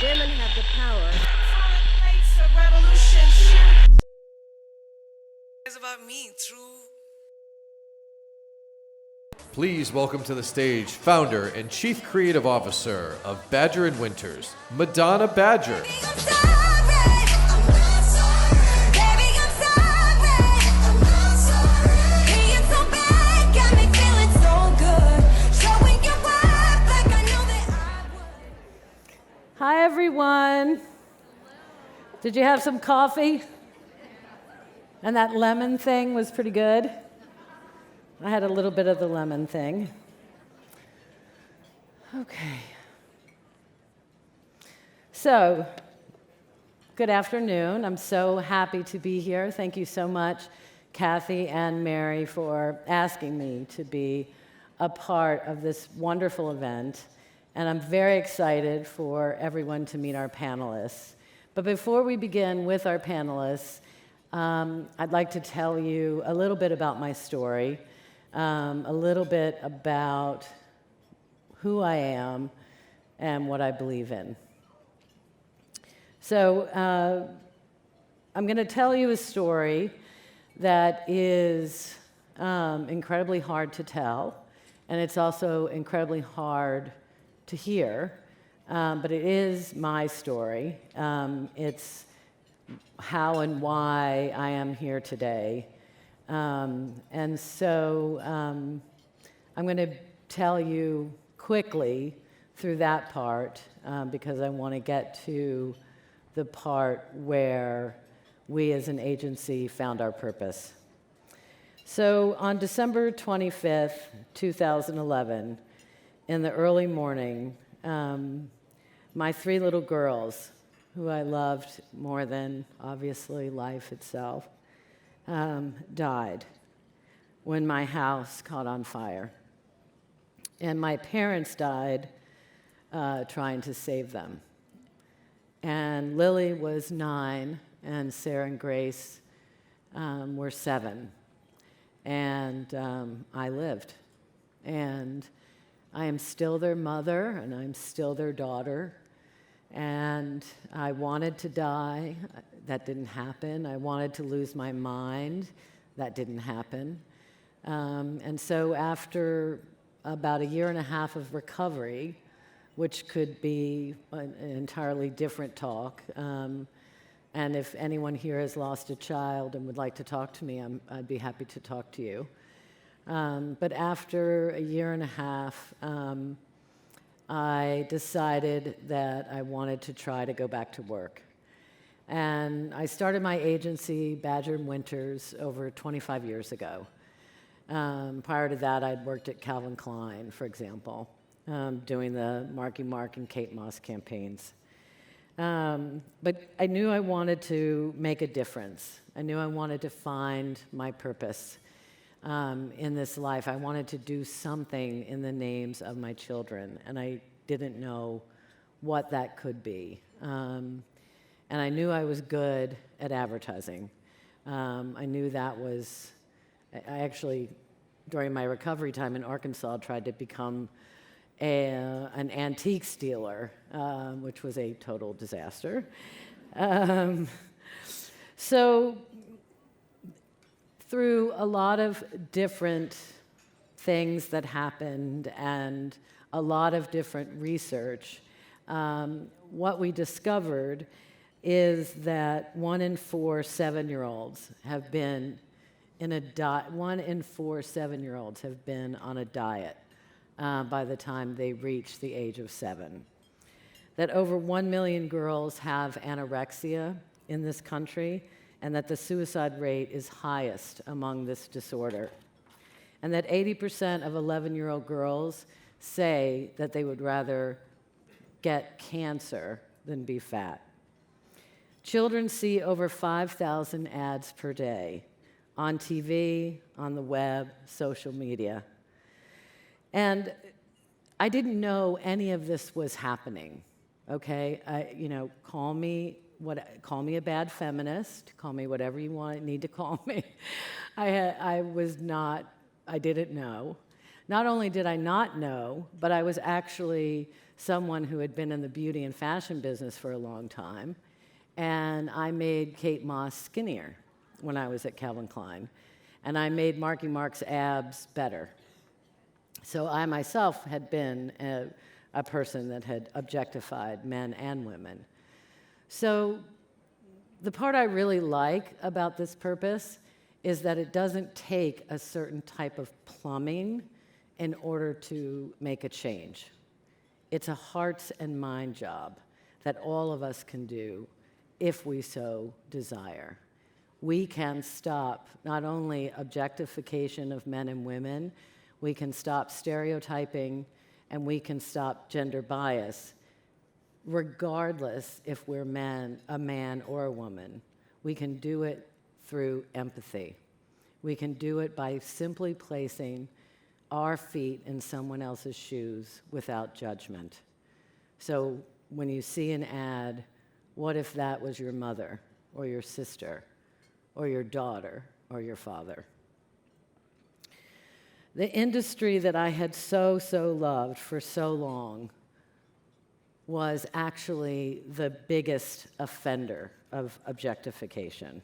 women have the power. It's about me through. Please welcome to the stage founder and chief creative officer of Badger and Winters, Madonna Badger. Hi, everyone. Did you have some coffee? And that lemon thing was pretty good. I had a little bit of the lemon thing. Okay. So, good afternoon. I'm so happy to be here. Thank you so much, Kathy and Mary, for asking me to be a part of this wonderful event. And I'm very excited for everyone to meet our panelists. But before we begin with our panelists, I'd like to tell you a little bit about my story, a little bit about who I am and what I believe in. So I'm going to tell you a story that is incredibly hard to tell, and it's also incredibly hard to hear, but it is my story. It's how and why I am here today. And so I'm going to tell you quickly through that part because I want to get to the part where we as an agency found our purpose. So on December 25th, 2011, in the early morning, my three little girls, who I loved more than, obviously, life itself, died when my house caught on fire. And my parents died trying to save them. And Lily was 9, and Sarah and Grace were 7. And I lived. And I am still their mother, and I'm still their daughter. And I wanted to die. That didn't happen. I wanted to lose my mind. That didn't happen. And so after about 1.5 years of recovery, which could be an entirely different talk, and if anyone here has lost a child and would like to talk to me, I'd be happy to talk to you. But after 1.5 years, I decided that I wanted to try to go back to work. And I started my agency, Badger and Winters, over 25 years ago. Prior to that, I'd worked at Calvin Klein, for example, doing the Marky Mark and Kate Moss campaigns. But I knew I wanted to make a difference. I knew I wanted to find my purpose in this life. I wanted to do something in the names of my children, and I didn't know what that could be. And I knew I was good at advertising. I knew that was, I actually, during my recovery time in Arkansas, tried to become an antique dealer, which was a total disaster. So through a lot of different things that happened and a lot of different research, what we discovered is that 1 in 4 7-year-olds have been in a diet. 1 in 4 7-year-olds have been on a diet by the time they reach the age of 7. That over 1 million girls have anorexia in this country, and that the suicide rate is highest among this disorder. And that 80% of 11-year-old girls say that they would rather get cancer than be fat. Children see over 5,000 ads per day on TV, on the web, social media. And I didn't know any of this was happening, okay? Call me a bad feminist, call me whatever you need to call me. I didn't know. Not only did I not know, but I was actually someone who had been in the beauty and fashion business for a long time, and I made Kate Moss skinnier when I was at Calvin Klein, and I made Marky Mark's abs better. So I myself had been a person that had objectified men and women. So the part I really like about this purpose is that it doesn't take a certain type of plumbing in order to make a change. It's a hearts and mind job that all of us can do if we so desire. We can stop not only objectification of men and women, we can stop stereotyping, and we can stop gender bias, regardless if we're a man or a woman. We can do it through empathy. We can do it by simply placing our feet in someone else's shoes without judgment. So when you see an ad, what if that was your mother or your sister or your daughter or your father? The industry that I had so loved for so long was actually the biggest offender of objectification.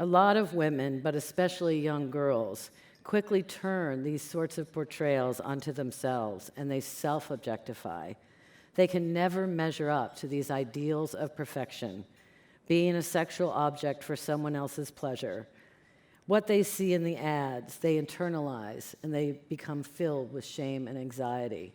A lot of women, but especially young girls, quickly turn these sorts of portrayals onto themselves, and they self-objectify. They can never measure up to these ideals of perfection, being a sexual object for someone else's pleasure. What they see in the ads, they internalize, and they become filled with shame and anxiety.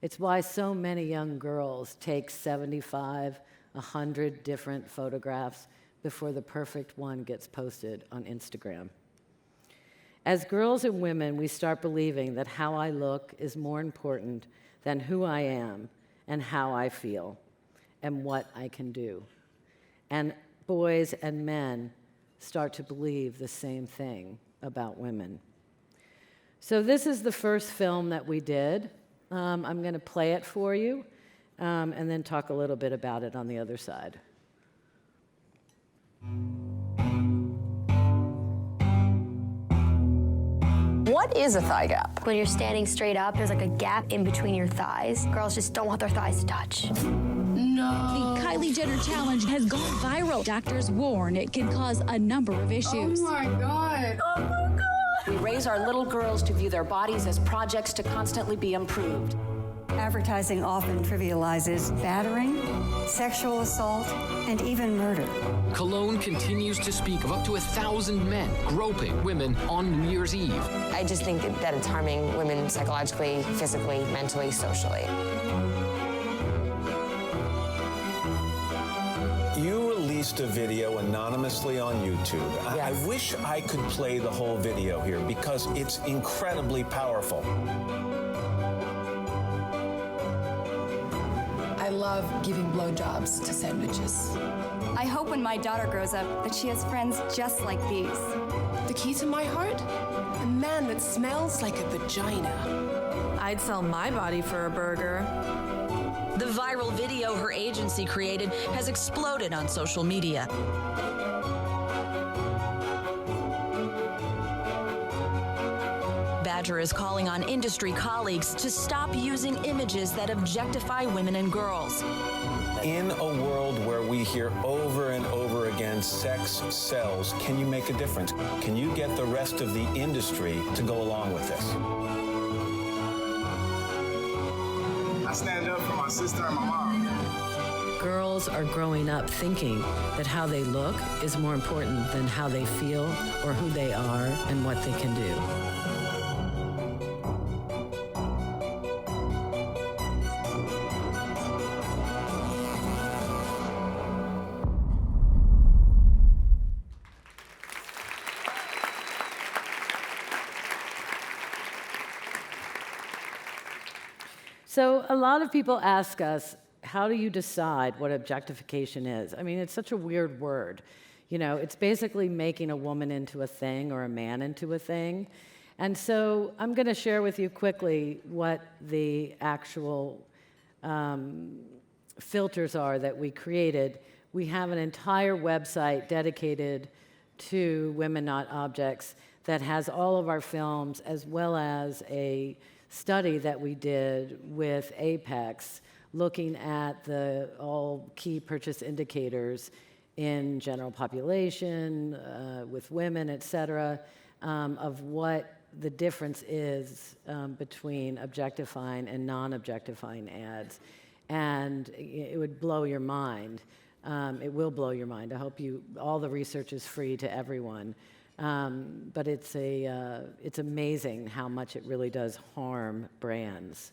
It's why so many young girls take 75, 100 different photographs before the perfect one gets posted on Instagram. As girls and women, we start believing that how I look is more important than who I am and how I feel and what I can do. And boys and men start to believe the same thing about women. So this is the first film that we did. I'm going to play it for you and then talk a little bit about it on the other side. What is a thigh gap? When you're standing straight up, there's like a gap in between your thighs. Girls just don't want their thighs to touch. The Kylie Jenner challenge has gone viral. Doctors warn it can cause a number of issues. Oh my God. Oh my God. We raise our little girls to view their bodies as projects to constantly be improved. Advertising often trivializes battering, sexual assault, and even murder. Cologne continues to speak of up to 1,000 men groping women on New Year's Eve. I just think that it's harming women psychologically, physically, mentally, socially. You released a video anonymously on YouTube. Yes. I wish I could play the whole video here because it's incredibly powerful. I love giving blowjobs to sandwiches. I hope when my daughter grows up that she has friends just like these. The key to my heart? A man that smells like a vagina. I'd sell my body for a burger. The viral video her agency created has exploded on social media. Badger is calling on industry colleagues to stop using images that objectify women and girls. In a world where we hear over and over again, sex sells, can you make a difference? Can you get the rest of the industry to go along with this? I stand up for my sister and my mom. Girls are growing up thinking that how they look is more important than how they feel or who they are and what they can do. So a lot of people ask us, how do you decide what objectification is? I mean, it's such a weird word. You know, it's basically making a woman into a thing or a man into a thing. And so I'm going to share with you quickly what the actual filters are that we created. We have an entire website dedicated to Women Not Objects that has all of our films, as well as a study that we did with Apex, looking at the all key purchase indicators in general population, with women, et cetera, of what the difference is between objectifying and non-objectifying ads. And it would blow your mind. It will blow your mind. I hope all the research is free to everyone. But it's amazing how much it really does harm brands.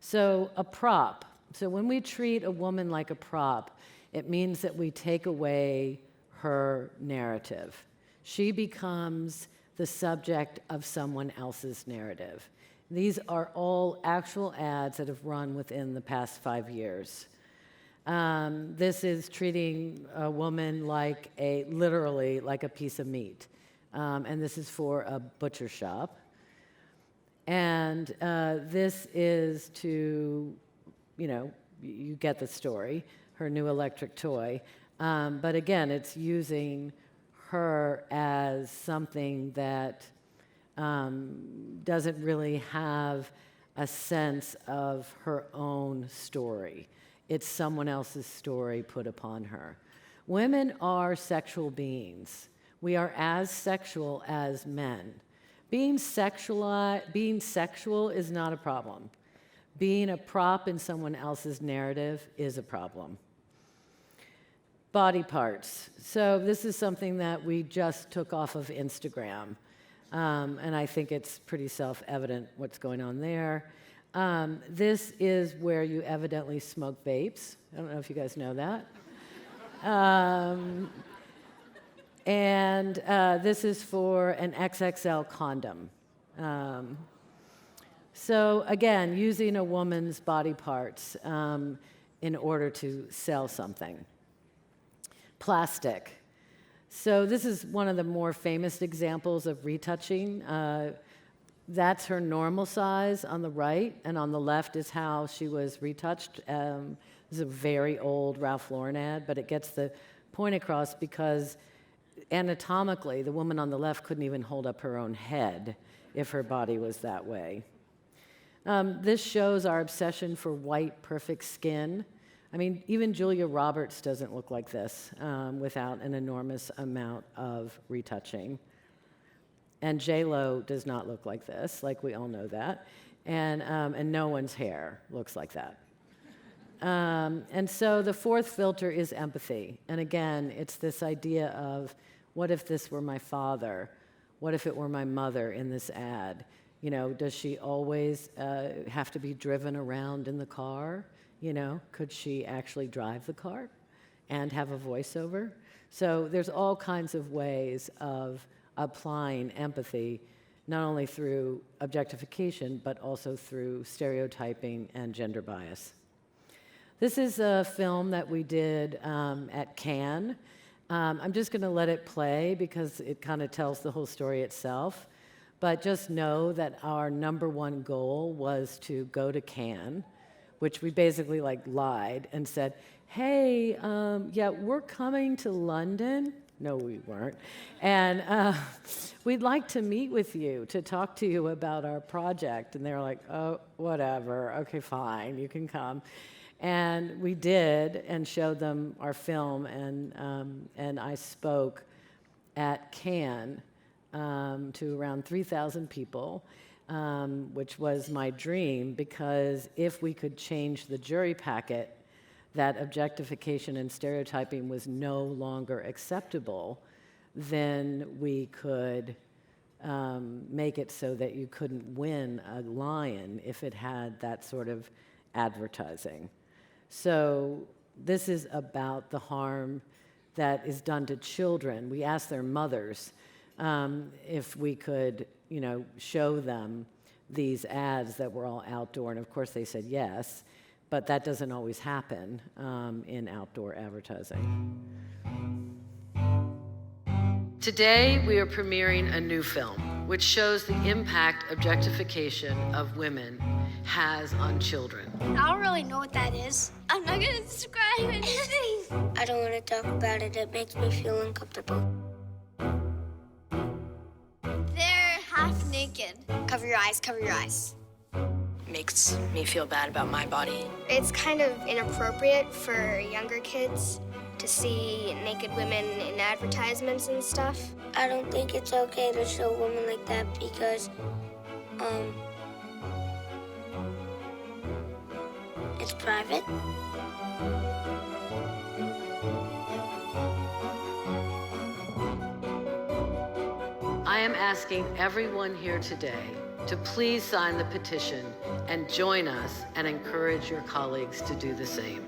So a prop. So when we treat a woman like a prop, it means that we take away her narrative. She becomes the subject of someone else's narrative. These are all actual ads that have run within the past 5 years. This is treating a woman like literally like a piece of meat. And this is for a butcher shop. And this is to, you get the story, her new electric toy. But again, it's using her as something that doesn't really have a sense of her own story. It's someone else's story put upon her. Women are sexual beings. We are as sexual as men. Being sexual is not a problem. Being a prop in someone else's narrative is a problem. Body parts. So this is something that we just took off of Instagram. And I think it's pretty self-evident what's going on there. This is where you evidently smoke vapes. I don't know if you guys know that. And this is for an XXL condom. So again, using a woman's body parts in order to sell something. Plastic. So this is one of the more famous examples of retouching. That's her normal size on the right, and on the left is how she was retouched. This is a very old Ralph Lauren ad, but it gets the point across because anatomically, the woman on the left couldn't even hold up her own head if her body was that way. This shows our obsession for white, perfect skin. I mean, even Julia Roberts doesn't look like this without an enormous amount of retouching. And J-Lo does not look like this, like we all know that. And no one's hair looks like that. And so the fourth filter is empathy. And again, it's this idea of, what if this were my father? What if it were my mother in this ad? Does she always have to be driven around in the car? Could she actually drive the car and have a voiceover? So there's all kinds of ways of applying empathy, not only through objectification, but also through stereotyping and gender bias. This is a film that we did at Cannes. I'm just going to let it play because it kind of tells the whole story itself. But just know that our #1 goal was to go to Cannes, which we basically lied and said, hey, yeah, we're coming to London. No, we weren't. And we'd like to meet with you to talk to you about our project. And they were like, oh, whatever. Okay, fine, you can come. And we did and showed them our film. And I spoke at Cannes to around 3,000 people, which was my dream, because if we could change the jury packet that objectification and stereotyping was no longer acceptable, then we could make it so that you couldn't win a lion if it had that sort of advertising. So this is about the harm that is done to children. We asked their mothers if we could, show them these ads that were all outdoor, and of course they said yes. But that doesn't always happen in outdoor advertising. Today, we are premiering a new film, which shows the impact objectification of women has on children. I don't really know what that is. I'm not going to describe anything. I don't want to talk about it. It makes me feel uncomfortable. naked. Cover your eyes, cover your eyes. Makes me feel bad about my body. It's kind of inappropriate for younger kids to see naked women in advertisements and stuff. I don't think it's okay to show women like that because, it's private. I am asking everyone here today to please sign the petition and join us and encourage your colleagues to do the same.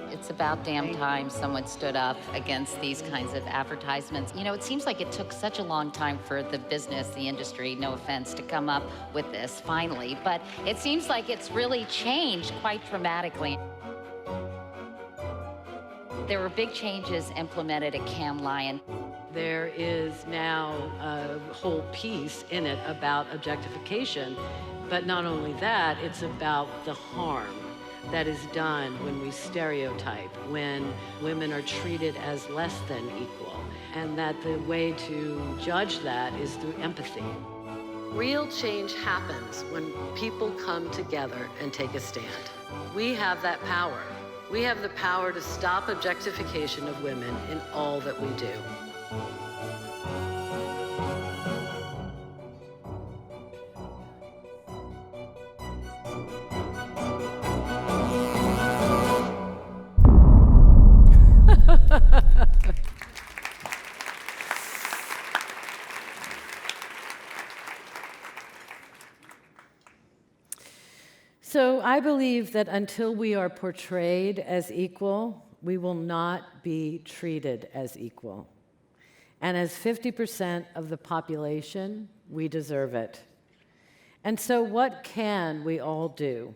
It's about damn time someone stood up against these kinds of advertisements. You know, it seems like it took such a long time for the business, the industry, no offense, to come up with this finally, but it seems like it's really changed quite dramatically. There were big changes implemented at Cannes Lion. There is now a whole piece in it about objectification, but not only that, it's about the harm that is done when we stereotype, when women are treated as less than equal, and that the way to judge that is through empathy. Real change happens when people come together and take a stand. We have that power. We have the power to stop objectification of women in all that we do. So I believe that until we are portrayed as equal, we will not be treated as equal. And as 50% of the population, we deserve it. And so what can we all do?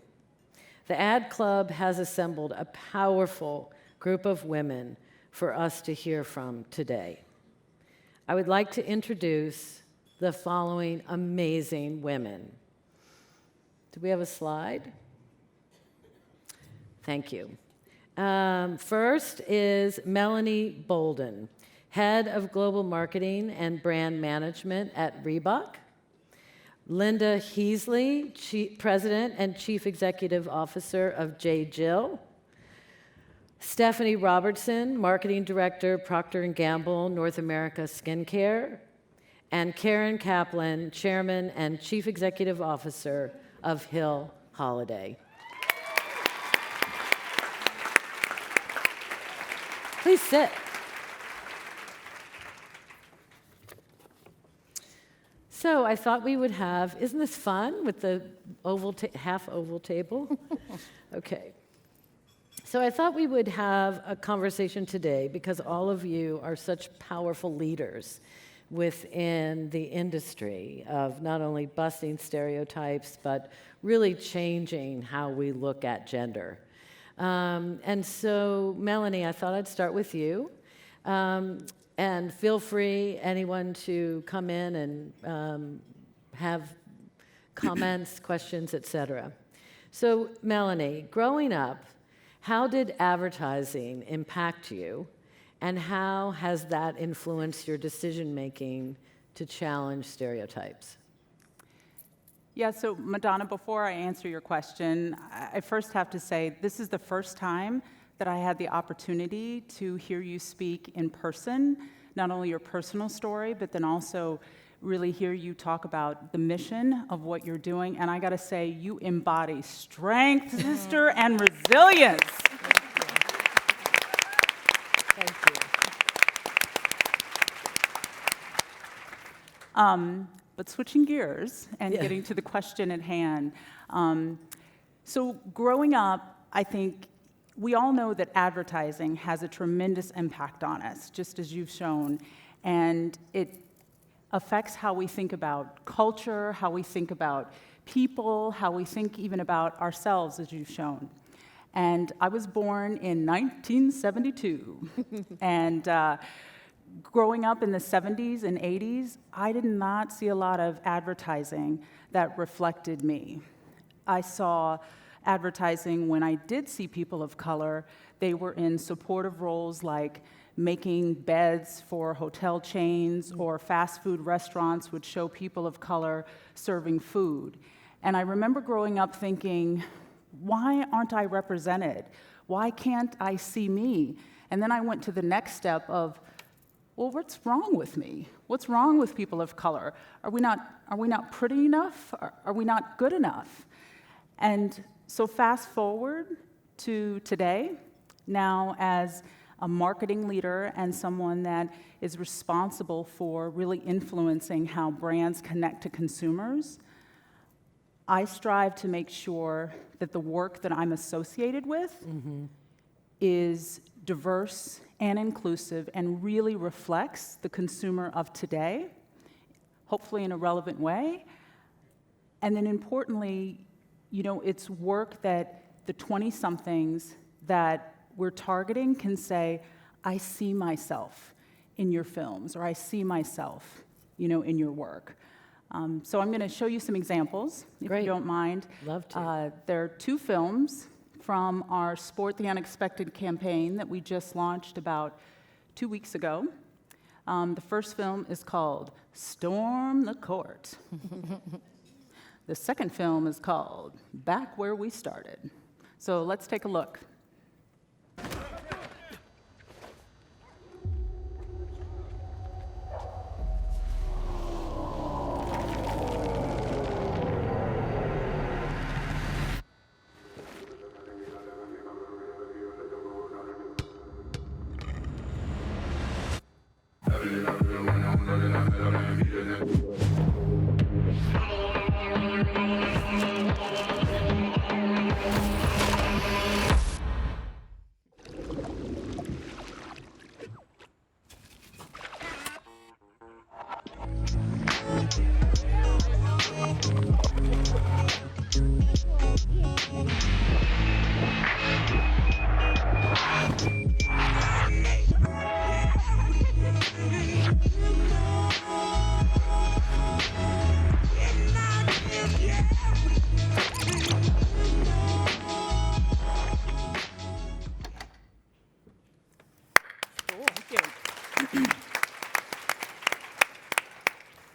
The Ad Club has assembled a powerful group of women for us to hear from today. I would like to introduce the following amazing women. Do we have a slide? Thank you. First is Melanie Bolden, Head of Global Marketing and Brand Management at Reebok. Linda Heasley, President and Chief Executive Officer of J. Jill. Stephanie Robertson, Marketing Director, Procter & Gamble, North America Skincare. And Karen Kaplan, Chairman and Chief Executive Officer of Hill Holiday. Please sit. So I thought we would have, isn't this fun with the half oval table? Okay. So I thought we would have a conversation today because all of you are such powerful leaders within the industry of not only busting stereotypes, but really changing how we look at gender. And so, Melanie, I thought I'd start with you. And feel free, anyone, to come in and have comments, questions, etc. So, Melanie, growing up, how did advertising impact you? And how has that influenced your decision-making to challenge stereotypes? Yeah, so Madonna, before I answer your question, I first have to say this is the first time that I had the opportunity to hear you speak in person, not only your personal story, but then also really hear you talk about the mission of what you're doing. And I gotta say, you embody strength, sister, and resilience. Thank you. But switching gears and getting to the question at hand. So growing up, I think we all know that advertising has a tremendous impact on us, just as you've shown, and it affects how we think about culture, how we think about people, how we think even about ourselves, as you've shown. And I was born in 1972, and growing up in the 70s and 80s, I did not see a lot of advertising that reflected me. I saw advertising when I did see people of color. They were in supportive roles like making beds for hotel chains or fast food restaurants would show people of color serving food. And I remember growing up thinking, why aren't I represented? Why can't I see me? And then I went to the next step of, well, what's wrong with me? What's wrong with people of color? Are we not pretty enough? Are we not good enough? And so fast forward to today, now as a marketing leader and someone that is responsible for really influencing how brands connect to consumers, I strive to make sure that the work that I'm associated with is diverse and inclusive and really reflects the consumer of today, hopefully in a relevant way. And then importantly, it's work that the 20-somethings that we're targeting can say, I see myself in your films, or I see myself, in your work. So I'm going to show you some examples, if you don't mind. Love to. There are 2 films from our Sport the Unexpected campaign that we just launched about 2 weeks ago. The first film is called Storm the Court. The second film is called Back Where We Started. So let's take a look.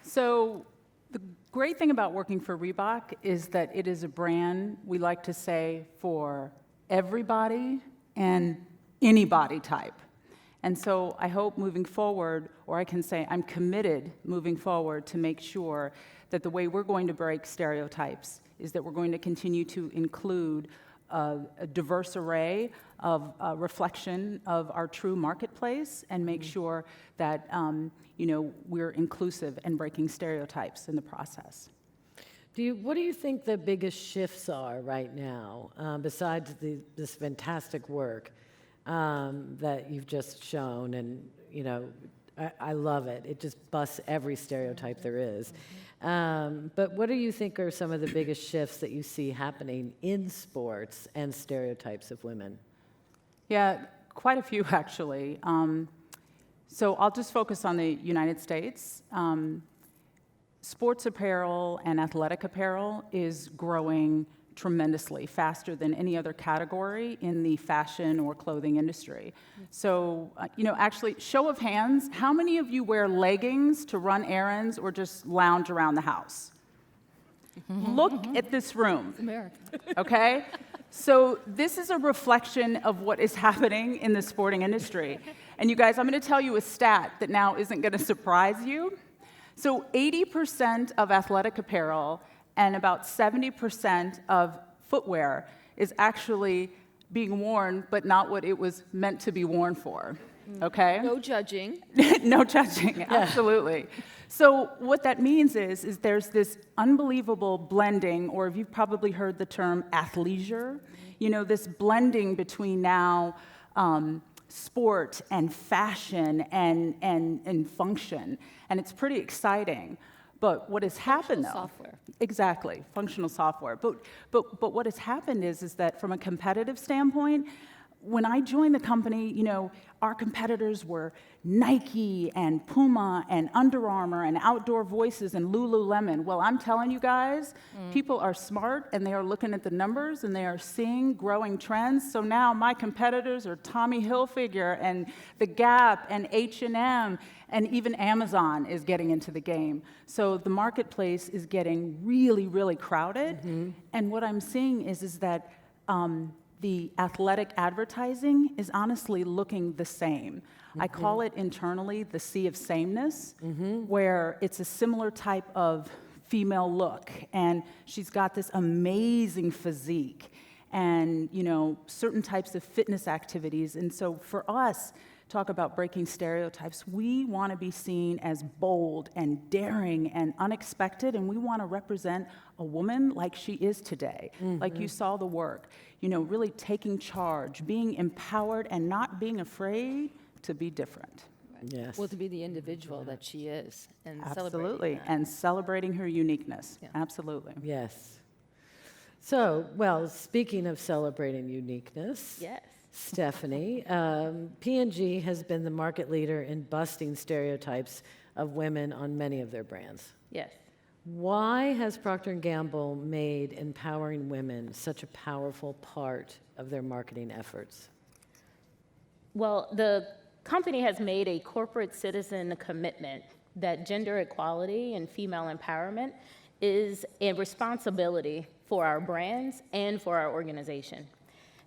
So the great thing about working for Reebok is that it is a brand, we like to say, for everybody and any body type. And so I hope moving forward, or I can say I'm committed moving forward to make sure that the way we're going to break stereotypes is that we're going to continue to include a diverse array of reflection of our true marketplace and make sure that we're inclusive and breaking stereotypes in the process. What do you think the biggest shifts are right now, besides this fantastic work that you've just shown? And I love it. It just busts every stereotype there is. But what do you think are some of the biggest shifts that you see happening in sports and stereotypes of women? Yeah, quite a few, actually. So I'll just focus on the United States. Sports apparel and athletic apparel is growing tremendously, faster than any other category in the fashion or clothing industry. So, actually, show of hands, how many of you wear leggings to run errands or just lounge around the house? Look at this room. It's America. Okay? So this is a reflection of what is happening in the sporting industry. And you guys, I'm going to tell you a stat that now isn't going to surprise you. So 80% of athletic apparel and about 70% of footwear is actually being worn, but not what it was meant to be worn for, okay? No judging. No judging, absolutely. So what that means is there's this unbelievable blending, or you've probably heard the term athleisure, this blending between now sport and fashion and function, and it's pretty exciting. But what has happened, though? Software. Exactly, functional software. But what has happened is that from a competitive standpoint, when I joined the company, you know, our competitors were Nike and Puma and Under Armour and Outdoor Voices and Lululemon. Well, I'm telling you guys, people are smart and they are looking at the numbers and they are seeing growing trends. So now my competitors are Tommy Hilfiger and The Gap and H&M, and even Amazon is getting into the game. So the marketplace is getting really, really crowded. And what I'm seeing is that the athletic advertising is honestly looking the same. I call it internally the sea of sameness, where it's a similar type of female look, and she's got this amazing physique, and you know, certain types of fitness activities. And so for us, talk about breaking stereotypes, we want to be seen as bold and daring and unexpected, and we want to represent a woman like she is today, like you saw the work, you know, really taking charge, being empowered and not being afraid to be different. Yes. Well, to be the individual that she is and Absolutely, celebrating that. and celebrating her uniqueness. Absolutely. Yes. So, well, speaking of celebrating uniqueness, yes. Stephanie, P&G has been the market leader in busting stereotypes of women on many of their brands. Yes. Why has Procter & Gamble made empowering women such a powerful part of their marketing efforts? Well, the company has made a corporate citizen commitment that gender equality and female empowerment is a responsibility for our brands and for our organization.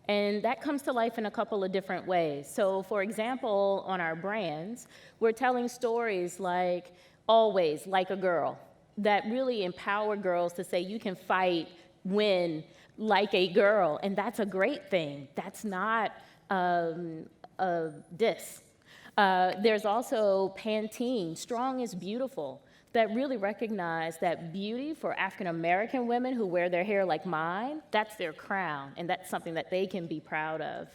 And that comes to life in a couple of different ways. So, for example, on our brands, we're telling stories like Always Like a Girl that really empower girls to say you can fight, win like a girl, and that's a great thing. That's not a diss. There's also Pantene, Strong is Beautiful, that really recognize that beauty for African American women who wear their hair like mine, that's their crown, and that's something that they can be proud of.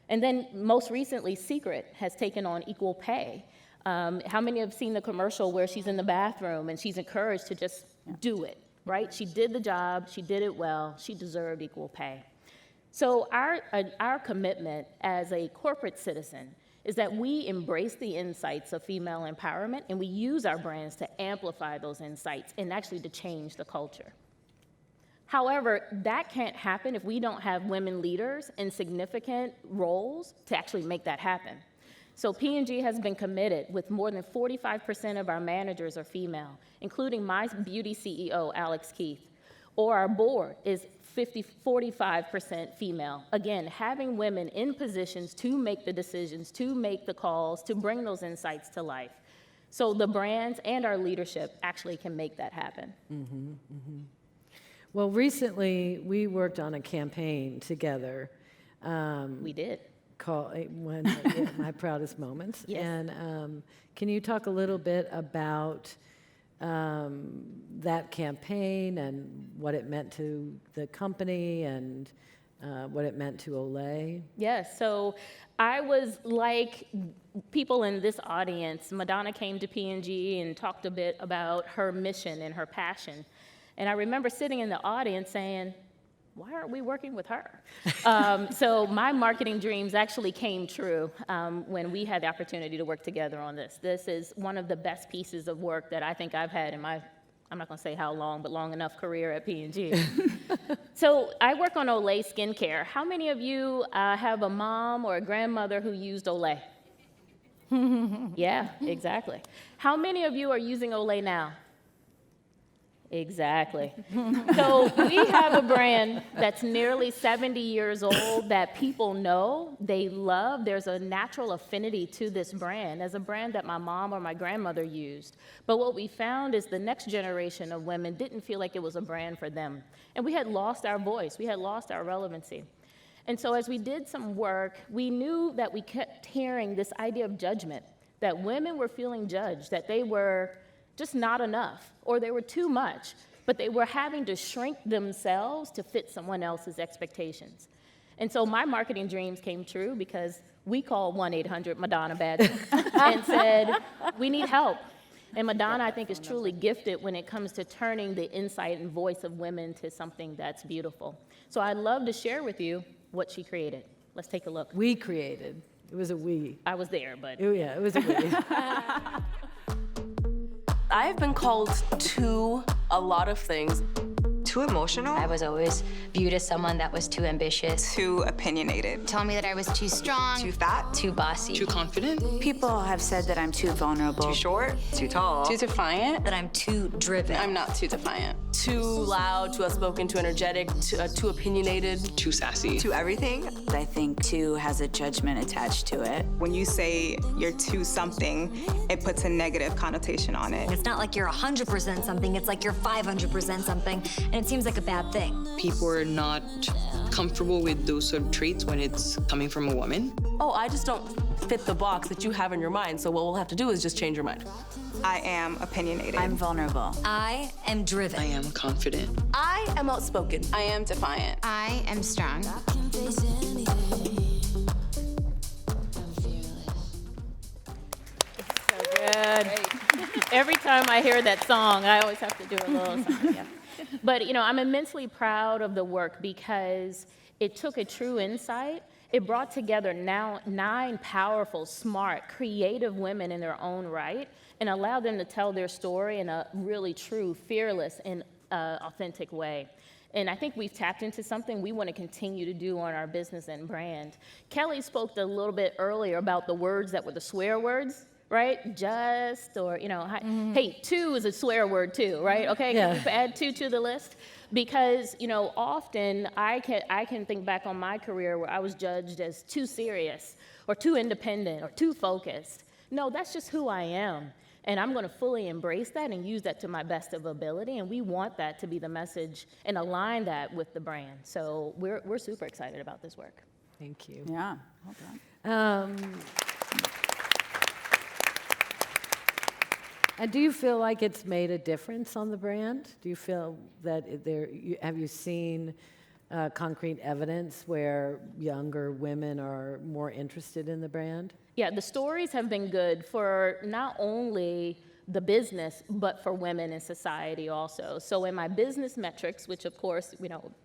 And then most recently, Secret has taken on equal pay. How many have seen the commercial where she's in the bathroom and she's encouraged to just do it, right? She did the job, she did it well, she deserved equal pay. So our commitment as a corporate citizen is that we embrace the insights of female empowerment and we use our brands to amplify those insights and actually to change the culture. However, that can't happen if we don't have women leaders in significant roles to actually make that happen. So P&G has been committed with more than 45% of our managers are female, including my beauty CEO, Alex Keith, or our board is 45% female. Again, having women in positions to make the decisions, to make the calls, to bring those insights to life. So the brands and our leadership actually can make that happen. Well, recently we worked on a campaign together. We did. Called My Proudest Moments. Yes. And can you talk a little bit about that campaign and what it meant to the company and what it meant to Olay? Yes, so I was like people in this audience. Madonna came to P&G and talked a bit about her mission and her passion. And I remember sitting in the audience saying, why aren't we working with her? So my marketing dreams actually came true when we had the opportunity to work together on this. This is one of the best pieces of work that I think I've had in my, I'm not gonna say how long, but long enough career at P&G. So I work on Olay skincare. How many of you have a mom or a grandmother who used Olay? Yeah, exactly. How many of you are using Olay now? Exactly. So we have a brand that's nearly 70 years old that people know, they love. There's a natural affinity to this brand as a brand that my mom or my grandmother used. But what we found is the next generation of women didn't feel like it was a brand for them. And we had lost our voice. We had lost our relevancy. And so as we did some work, we knew that we kept hearing this idea of judgment, that women were feeling judged, that they were just not enough, or they were too much, but they were having to shrink themselves to fit someone else's expectations. And so my marketing dreams came true because we called 1-800-MADONNA-BADGER and said, we need help. And Madonna, I think, is truly gifted when it comes to turning the insight and voice of women to something that's beautiful. So I'd love to share with you what she created. Let's take a look. We created. It was a we. I was there, but. Oh, yeah, it was a we. I've been called to a lot of things. Too emotional? I was always viewed as someone that was too ambitious. Too opinionated. Told me that I was too strong. Too fat? Too bossy. Too confident? People have said that I'm too vulnerable. Too short? Too tall? Too defiant. That I'm too driven. I'm not too defiant. Too loud, too outspoken, too energetic, too opinionated. Too sassy. Too everything. I think too has a judgment attached to it. When you say you're too something, it puts a negative connotation on it. It's not like you're 100% something, it's like you're 500% something, and it seems like a bad thing. People are not comfortable with those sort of traits when it's coming from a woman. Oh, I just don't fit the box that you have in your mind, so what we'll have to do is just change your mind. I am opinionated. I'm vulnerable. I am driven. I am confident. I am outspoken. I am defiant. I am strong. Good. Every time I hear that song, I always have to do a little something. Yeah. But I'm immensely proud of the work because it took a true insight. It brought together now 9 powerful, smart, creative women in their own right and allowed them to tell their story in a really true, fearless, and authentic way. And I think we've tapped into something we want to continue to do on our business and brand. Kelly spoke a little bit earlier about the words that were the swear words, right? Just, or, hey, too is a swear word too, right? Okay, Yeah. Can we add too to the list? Because, often I can think back on my career where I was judged as too serious or too independent or too focused. No, that's just who I am. And I'm going to fully embrace that and use that to my best of ability. And we want that to be the message and align that with the brand. So we're super excited about this work. Thank you. Yeah, well done. And do you feel like it's made a difference on the brand? Do you feel that have you seen concrete evidence where younger women are more interested in the brand? Yeah, the stories have been good for not only the business, but for women in society also. So in my business metrics, which of course,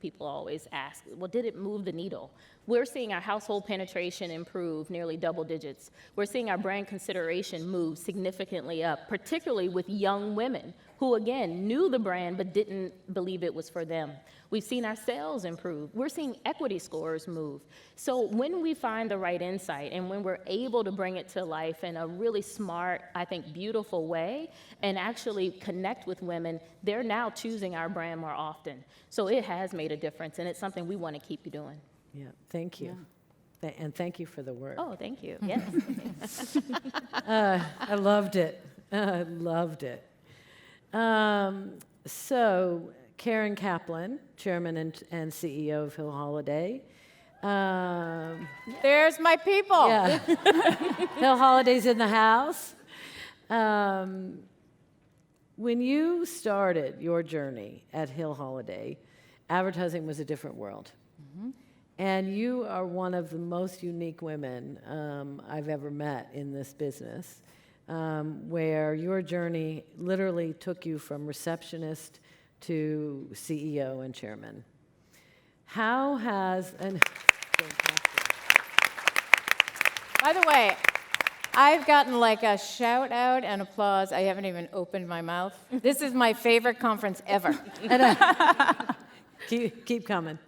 people always ask, well, did it move the needle? We're seeing our household penetration improve nearly double digits. We're seeing our brand consideration move significantly up, particularly with young women who, again, knew the brand but didn't believe it was for them. We've seen our sales improve. We're seeing equity scores move. So when we find the right insight and when we're able to bring it to life in a really smart, I think, beautiful way and actually connect with women, they're now choosing our brand more often. So it has made a difference, and it's something we want to keep doing. Yeah, thank you. Yeah. And thank you for the work. Oh, thank you. Yes. I loved it. I loved it. So, Karen Kaplan, Chairman and CEO of Hill Holiday. There's my people. Yeah. Hill Holiday's in the house. When you started your journey at Hill Holiday, advertising was a different world. Mm-hmm. And you are one of the most unique women I've ever met in this business, where your journey literally took you from receptionist to CEO and chairman. How has... By the way, I've gotten like a shout out and applause. I haven't even opened my mouth. This is my favorite conference ever. Keep coming.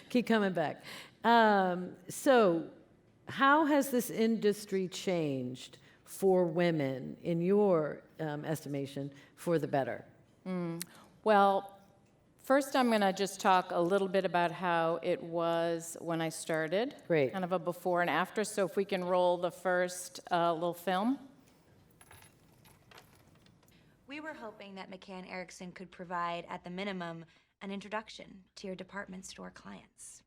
Keep coming back. So how has this industry changed for women, in your estimation, for the better? Well, first I'm going to just talk a little bit about how it was when I started. Great. Kind of a before and after. So if we can roll the first little film. We were hoping that McCann Erickson could provide, at the minimum, an introduction to your department store clients,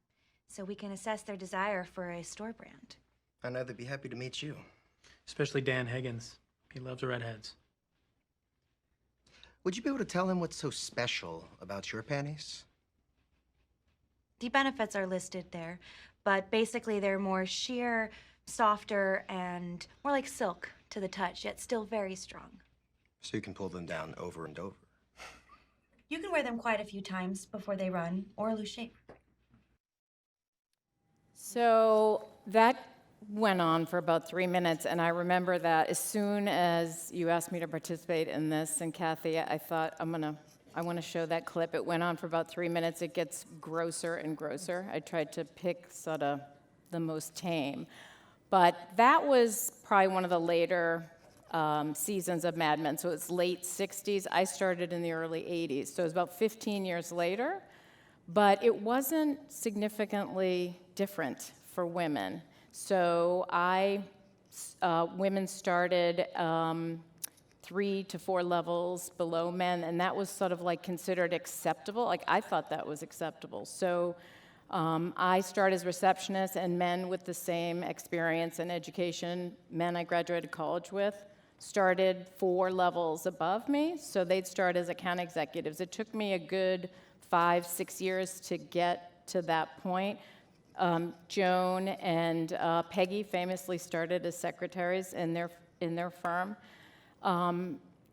so we can assess their desire for a store brand. I know they'd be happy to meet you. Especially Dan Higgins. He loves redheads. Would you be able to tell him what's so special about your panties? The benefits are listed there, but basically they're more sheer, softer, and more like silk to the touch, yet still very strong. So you can pull them down over and over. You can wear them quite a few times before they run or lose shape. So that went on for about 3 minutes, and I remember that as soon as you asked me to participate in this, and Kathy, I thought, I want to show that clip. It went on for about 3 minutes. It gets grosser and grosser. I tried to pick sort of the most tame. But that was probably one of the later seasons of Mad Men. So it's late 60s. I started in the early 80s. So it was about 15 years later. But it wasn't significantly different for women. So women started 3 to 4 levels below men, and that was sort of like considered acceptable. Like, I thought that was acceptable. So I started as receptionist, and men with the same experience and education, men I graduated college with, started 4 levels above me. So they'd start as account executives. It took me a good 5-6 years to get to that point. Joan and Peggy famously started as secretaries in their firm.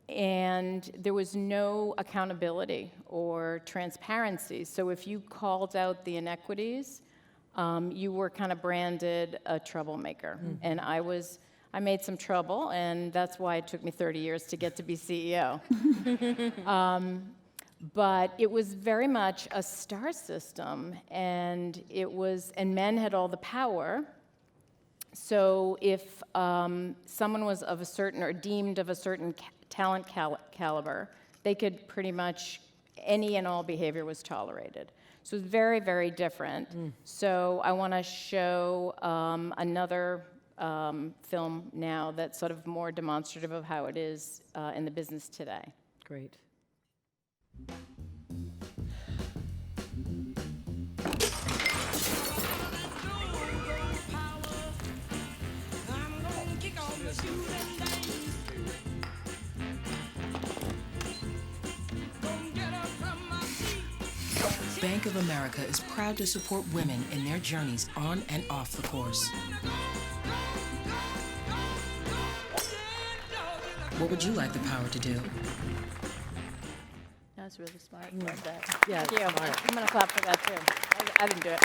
And there was no accountability or transparency. So if you called out the inequities, you were kind of branded a troublemaker. Mm-hmm. And I made some trouble, and that's why it took me 30 years to get to be CEO. But it was very much a star system, and men had all the power. So if someone was of a certain or deemed of a certain talent caliber, they could pretty much, any and all behavior was tolerated. So it's very, very different. So I want to show another film now that's sort of more demonstrative of how it is in the business today. Great. Bank of America is proud to support women in their journeys on and off the course. What would you like the power to do? That's really smart. Love that. Yeah, thank you. I'm going to clap for that, too. I didn't do it.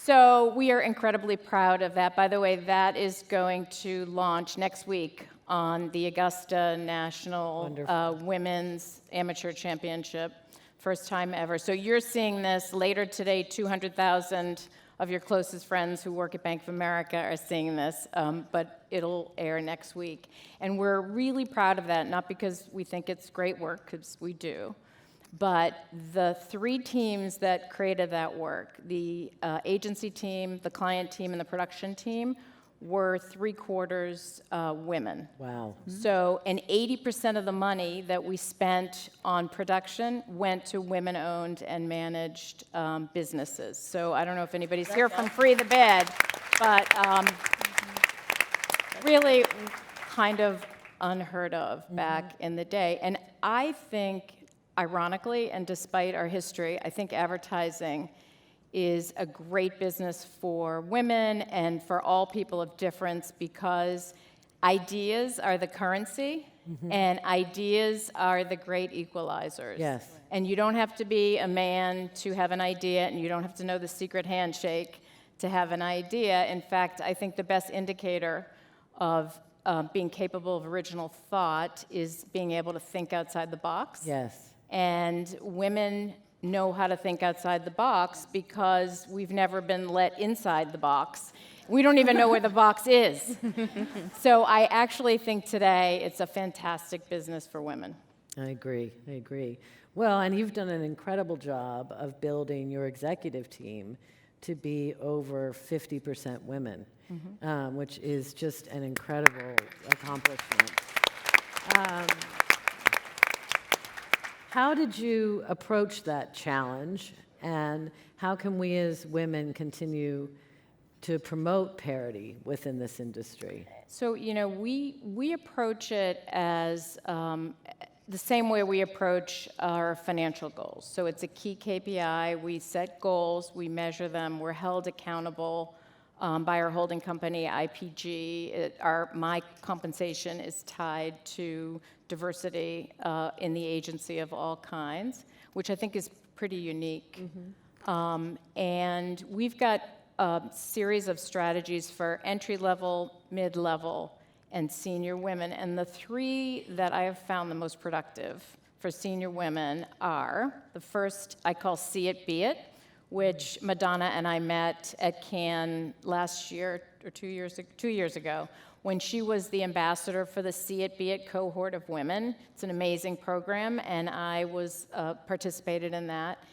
So we are incredibly proud of that. By the way, that is going to launch next week on the Augusta National Women's Amateur Championship. First time ever. So you're seeing this later today. 200,000 of your closest friends who work at Bank of America are seeing this, but it'll air next week. And we're really proud of that, not because we think it's great work, because we do, but the 3 teams that created that work, the agency team, the client team, and the production team, were 3/4 women. Wow. So, and 80% of the money that we spent on production went to women-owned and managed businesses. So I don't know if anybody's here from Free the Bed, but really kind of unheard of back in the day. And I think, ironically, and despite our history, I think advertising is a great business for women and for all people of difference, because ideas are the currency, and ideas are the great equalizers. Yes. And you don't have to be a man to have an idea, and you don't have to know the secret handshake to have an idea. In fact, I think the best indicator of being capable of original thought is being able to think outside the box. Yes. And women know how to think outside the box because we've never been let inside the box. We don't even know where the box is. So I actually think today it's a fantastic business for women. I agree. Well, and you've done an incredible job of building your executive team to be over 50% women, which is just an incredible accomplishment. How did you approach that challenge, and how can we as women continue to promote parity within this industry? So, we approach it as the same way we approach our financial goals. So it's a key KPI. We set goals, we measure them, we're held accountable by our holding company, IPG. My compensation is tied to diversity in the agency of all kinds, which I think is pretty unique. And we've got a series of strategies for entry-level, mid-level, and senior women. And the three that I have found the most productive for senior women are, the first I call See It, Be It, which Madonna and I met at Cannes last year, or 2 years ago, when she was the ambassador for the See It, Be It cohort of women. It's an amazing program, and I was participated in that.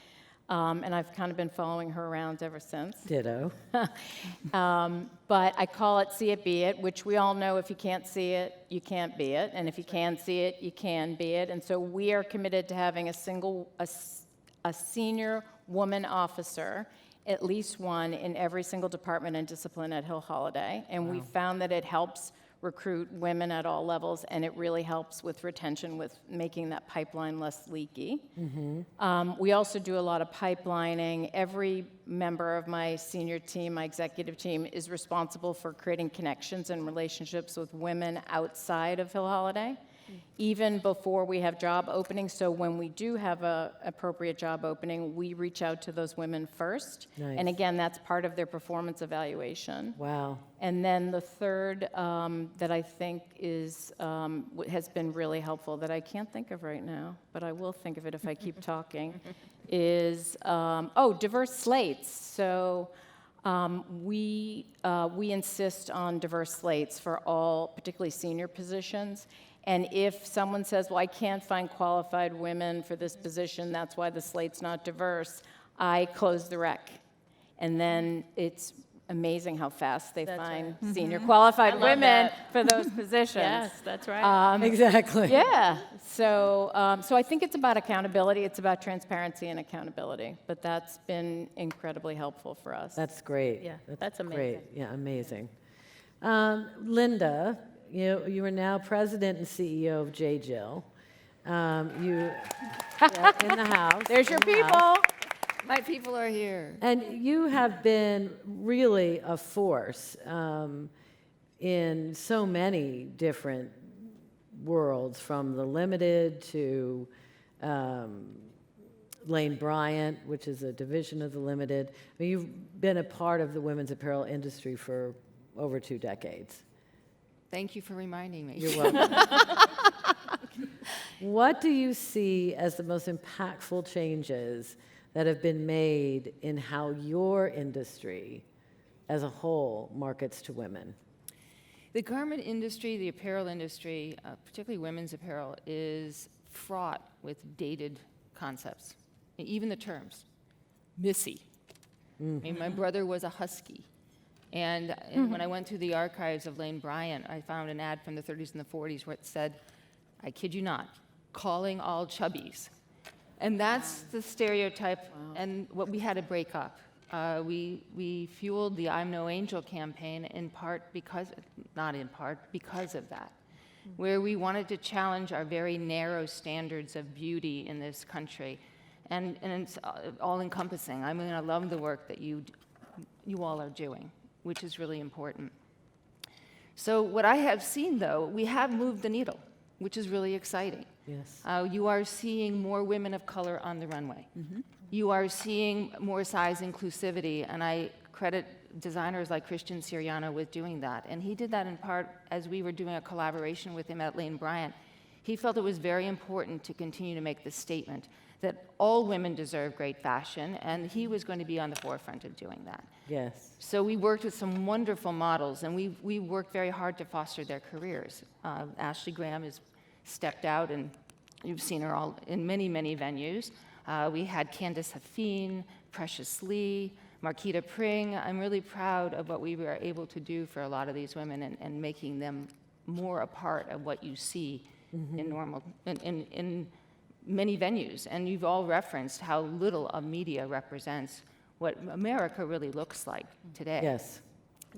And I've kind of been following her around ever since. Ditto. But I call it See It, Be It, which we all know if you can't see it, you can't be it. And if you can see it, you can be it. And so we are committed to having a senior woman officer, at least one, in every single department and discipline at Hill Holliday. And we found that it helps recruit women at all levels, and it really helps with retention, with making that pipeline less leaky. We also do a lot of pipelining. Every member of my senior team, my executive team, is responsible for creating connections and relationships with women outside of Hill Holliday, even before we have job openings. So when we do have an appropriate job opening, we reach out to those women first. Nice. And again, that's part of their performance evaluation. Wow. And then the third that I think has been really helpful, that I can't think of right now, but I will think of it if I keep talking, is, diverse slates. So we insist on diverse slates for all, particularly senior positions. And if someone says, well, I can't find qualified women for this position, that's why the slate's not diverse, I close the rec. And then it's amazing how fast they find senior qualified women for those positions. Yes, that's right. Exactly. Yeah. So I think it's about accountability. It's about transparency and accountability. But that's been incredibly helpful for us. That's great. Yeah, that's amazing. Great. Yeah, amazing. Linda, you are now president and CEO of J. Jill. In the house. There's your people. My people are here. And you have been really a force in so many different worlds, from the Limited to Lane Bryant, which is a division of the Limited. I mean, you've been a part of the women's apparel industry for over 2 decades. Thank you for reminding me. You're welcome. What do you see as the most impactful changes that have been made in how your industry as a whole markets to women? The garment industry, the apparel industry, particularly women's apparel, is fraught with dated concepts. Even the terms. Missy. I mean, my brother was a husky. And when I went through the archives of Lane Bryant, I found an ad from the 30s and the 40s where it said, I kid you not, calling all chubbies. And that's the stereotype, and what we had to break up. We fueled the I'm No Angel campaign in part because, not in part, because of that, where we wanted to challenge our very narrow standards of beauty in this country. And it's all-encompassing. I mean, I love the work that you all are doing, which is really important. So what I have seen, though, we have moved the needle, which is really exciting. Yes. You are seeing more women of color on the runway. You are seeing more size inclusivity, and I credit designers like Christian Siriano with doing that. And he did that in part as we were doing a collaboration with him at Lane Bryant. He felt it was very important to continue to make the statement that all women deserve great fashion, and he was going to be on the forefront of doing that. Yes. So we worked with some wonderful models, and we worked very hard to foster their careers. Ashley Graham has stepped out, and you've seen her all in many, many venues. We had Candace Hafeen, Precious Lee, Marquita Pring. I'm really proud of what we were able to do for a lot of these women and making them more a part of what you see in many venues. And you've all referenced how little of media represents what America really looks like today. Yes.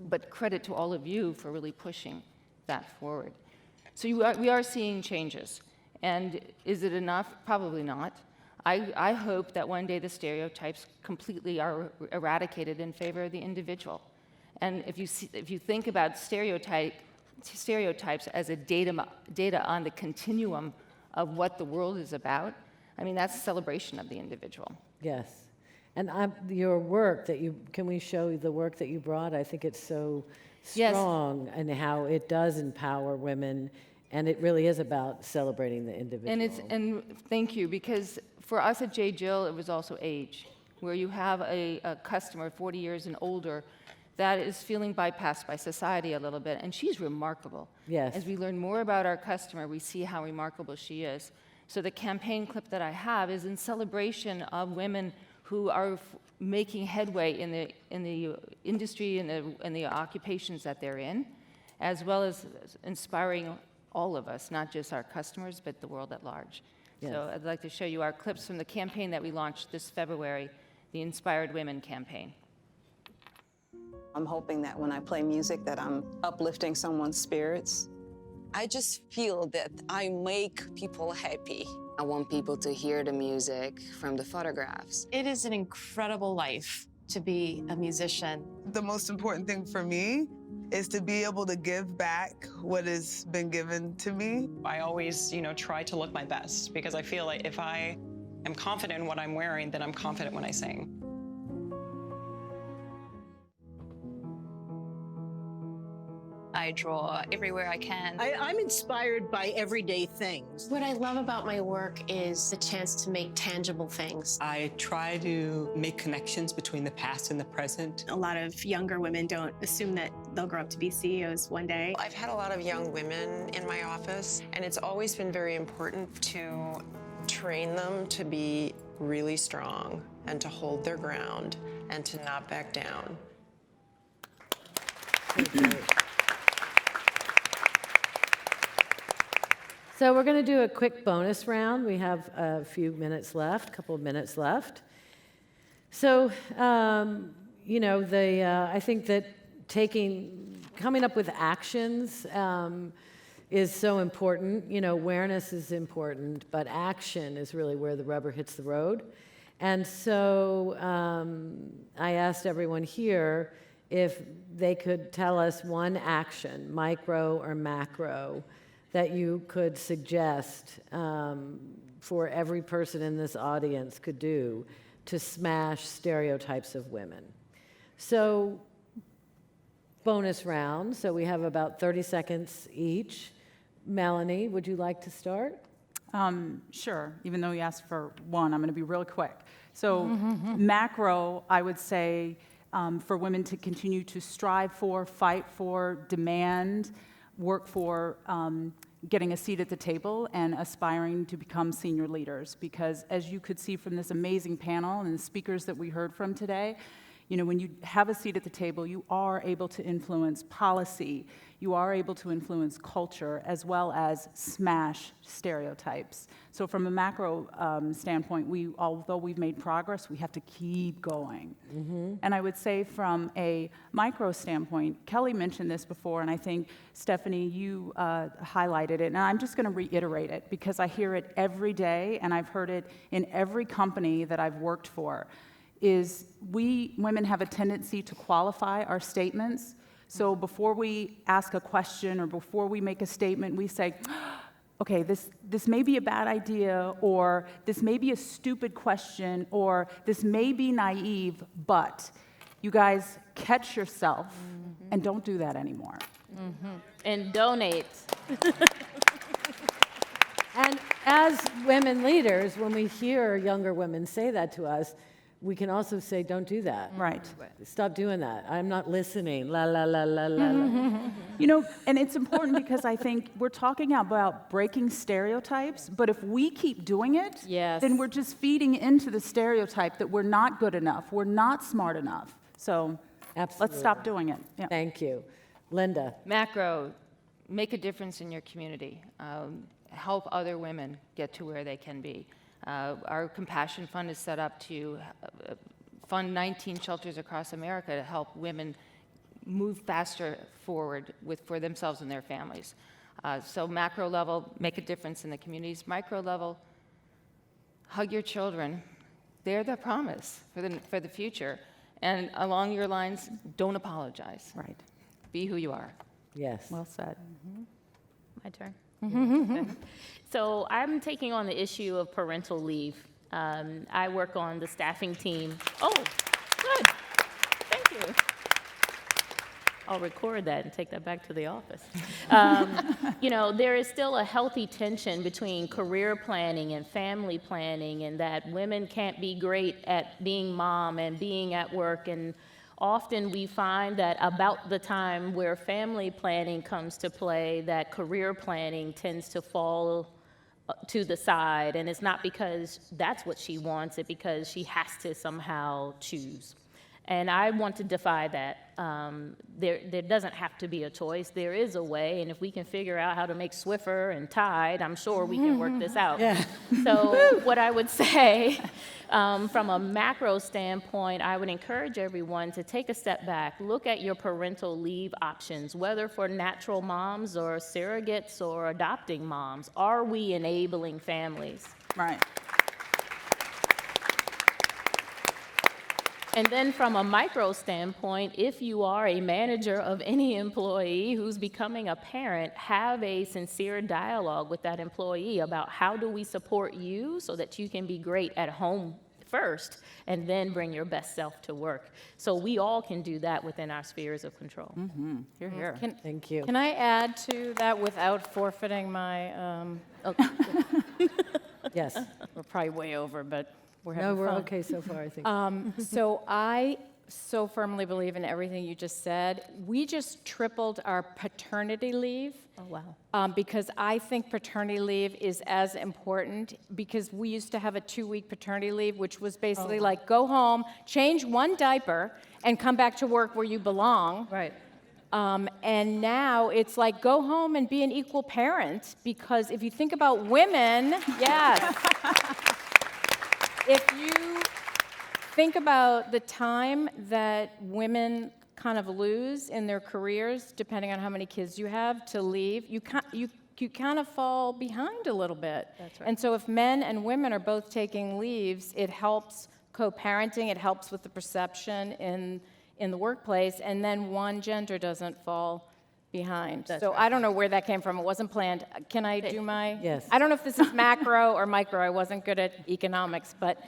But credit to all of you for really pushing that forward. So we are seeing changes. And is it enough? Probably not. I hope that one day the stereotypes completely are eradicated in favor of the individual. And if you think about stereotypes as a data on the continuum of what the world is about, I mean, that's a celebration of the individual. Yes. And your work can we show the work that you brought? I think it's so Yes. strong and how it does empower women, and it really is about celebrating the individual. And thank you, because for us at J. Jill, it was also age, where you have a customer 40 years and older that is feeling bypassed by society a little bit, and she's remarkable. Yes. As we learn more about our customer, we see how remarkable she is. So the campaign clip that I have is in celebration of women who are making headway in the industry and the occupations that they're in, as well as inspiring all of us, not just our customers, but the world at large. Yes. So I'd like to show you our clips from the campaign that we launched this February, the Inspired Women campaign. I'm hoping that when I play music that I'm uplifting someone's spirits. I just feel that I make people happy. I want people to hear the music from the photographs. It is an incredible life to be a musician. The most important thing for me is to be able to give back what has been given to me. I always, try to look my best because I feel like if I am confident in what I'm wearing, then I'm confident when I sing. I draw everywhere I can. I'm inspired by everyday things. What I love about my work is the chance to make tangible things. I try to make connections between the past and the present. A lot of younger women don't assume that they'll grow up to be CEOs one day. I've had a lot of young women in my office, and it's always been very important to train them to be really strong and to hold their ground and to not back down. So we're going to do a quick bonus round. We have a few minutes left, a couple of minutes left. So, I think that coming up with actions is so important. Awareness is important, but action is really where the rubber hits the road. And so I asked everyone here if they could tell us one action, micro or macro, that you could suggest for every person in this audience could do to smash stereotypes of women. So, bonus round. So we have about 30 seconds each. Melanie, would you like to start? Sure. Even though you asked for one, I'm going to be real quick. So macro, I would say for women to continue to strive for, fight for, demand, work for getting a seat at the table and aspiring to become senior leaders. Because as you could see from this amazing panel and the speakers that we heard from today, when you have a seat at the table, you are able to influence policy, you are able to influence culture, as well as smash stereotypes. So from a macro standpoint, although we've made progress, we have to keep going. Mm-hmm. And I would say from a micro standpoint, Kelly mentioned this before, and I think, Stephanie, you highlighted it, and I'm just going to reiterate it because I hear it every day, and I've heard it in every company that I've worked for, is we women have a tendency to qualify our statements. So before we ask a question or before we make a statement, we say, okay, this may be a bad idea, or this may be a stupid question, or this may be naive, but you guys catch yourself and don't do that anymore. Mm-hmm. And donate. And as women leaders, when we hear younger women say that to us, we can also say, don't do that. Right. Stop doing that. I'm not listening. La, la, la, la, la, la. And it's important because I think we're talking about breaking stereotypes, but if we keep doing it, then we're just feeding into the stereotype that we're not good enough, we're not smart enough. So let's stop doing it. Yeah. Thank you. Linda. Macro, make a difference in your community. Help other women get to where they can be. Our Compassion Fund is set up to fund 19 shelters across America to help women move faster forward for themselves and their families. So macro level, make a difference in the communities. Micro level, hug your children. They're the promise for the future. And along your lines, don't apologize. Right. Be who you are. Yes. Well said. Mm-hmm. My turn. So I'm taking on the issue of parental leave I work on the staffing team. Oh, good. Thank you. I'll record that and take that back to the office. You know, there is still a healthy tension between career planning and family planning, and that women can't be great at being mom and being at work. And often we find that about the time where family planning comes to play, that career planning tends to fall to the side. And it's not because that's what she wants, it's because she has to somehow choose. And I want to defy that. There doesn't have to be a choice. There is a way, and if we can figure out how to make Swiffer and Tide, I'm sure we can work this out. Yeah. So what I would say, from a macro standpoint, I would encourage everyone to take a step back, look at your parental leave options, whether for natural moms or surrogates or adopting moms. Are we enabling families? Right. And then from a micro standpoint, if you are a manager of any employee who's becoming a parent, have a sincere dialogue with that employee about how do we support you so that you can be great at home first and then bring your best self to work. So we all can do that within our spheres of control. Mm-hmm. You're here. Thank you. Can I add to that without forfeiting my, Yes. we're probably way over, but we're having No, we're fun. okay so far, I think. So I so firmly believe in everything you just said. We just tripled our paternity leave. Oh, wow. Because I think paternity leave is as important, because we used to have a 2-week paternity leave, which was basically like go home, change one diaper, and come back to work where you belong. Right. And now it's like go home and be an equal parent, because if you think about women, yes. If you think about the time that women kind of lose in their careers, depending on how many kids you have, to leave, you kind of fall behind a little bit. That's right. And so if men and women are both taking leaves, it helps co-parenting, it helps with the perception in the workplace, and then one gender doesn't fall behind. That's so right. I don't know where that came from. It wasn't planned. Can I do my? Yes. I don't know if this is macro or micro. I wasn't good at economics, but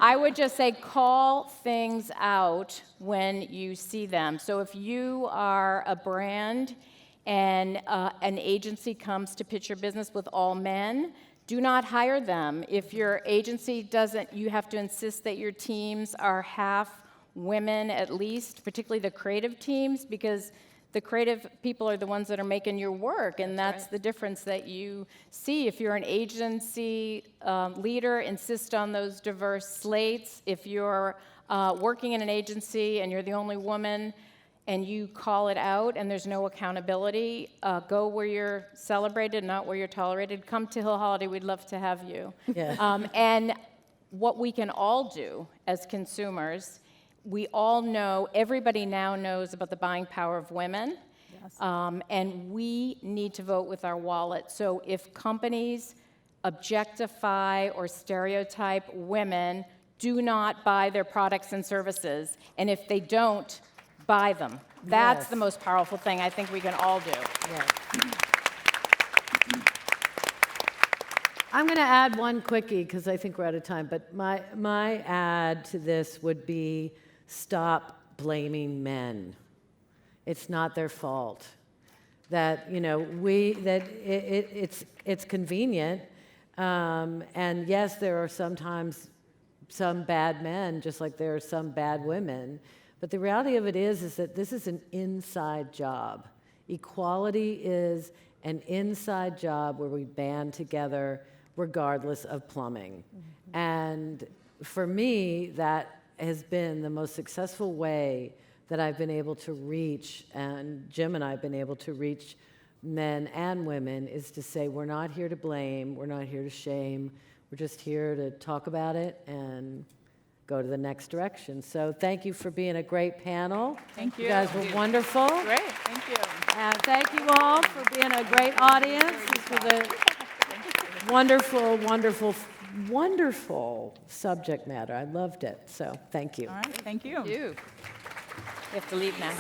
I would just say call things out when you see them. So if you are a brand and an agency comes to pitch your business with all men, do not hire them. If your agency doesn't, you have to insist that your teams are half women at least, particularly the creative teams, because the creative people are the ones that are making your work, and that's right. the difference that you see. If you're an agency leader, insist on those diverse slates. If you're working in an agency and you're the only woman and you call it out and there's no accountability, go where you're celebrated, not where you're tolerated. Come to Hill Holiday, we'd love to have you. Yeah. And what we can all do as consumers, we all know, everybody now knows about the buying power of women, Yes. and we need to vote with our wallet. So if companies objectify or stereotype women, do not buy their products and services. And if they don't, buy them. That's Yes. the most powerful thing I think we can all do. Yes. I'm going to add one quickie because I think we're out of time, but my add to this would be stop blaming men. It's not their fault. That, you know, it's convenient, and yes, there are sometimes some bad men, just like there are some bad women, but the reality of it is that this is an inside job. Equality is an inside job where we band together regardless of plumbing. Mm-hmm. And for me, that has been the most successful way that I've been able to reach, and Jim and I have been able to reach men and women, is to say we're not here to blame, we're not here to shame, we're just here to talk about it and go to the next direction. So thank you for being a great panel. Thank you. You guys were wonderful. Great, thank you. And thank you all for being a great audience. This was a wonderful, wonderful, wonderful subject matter. I loved it. So thank you. All right, thank you. You have to leave now.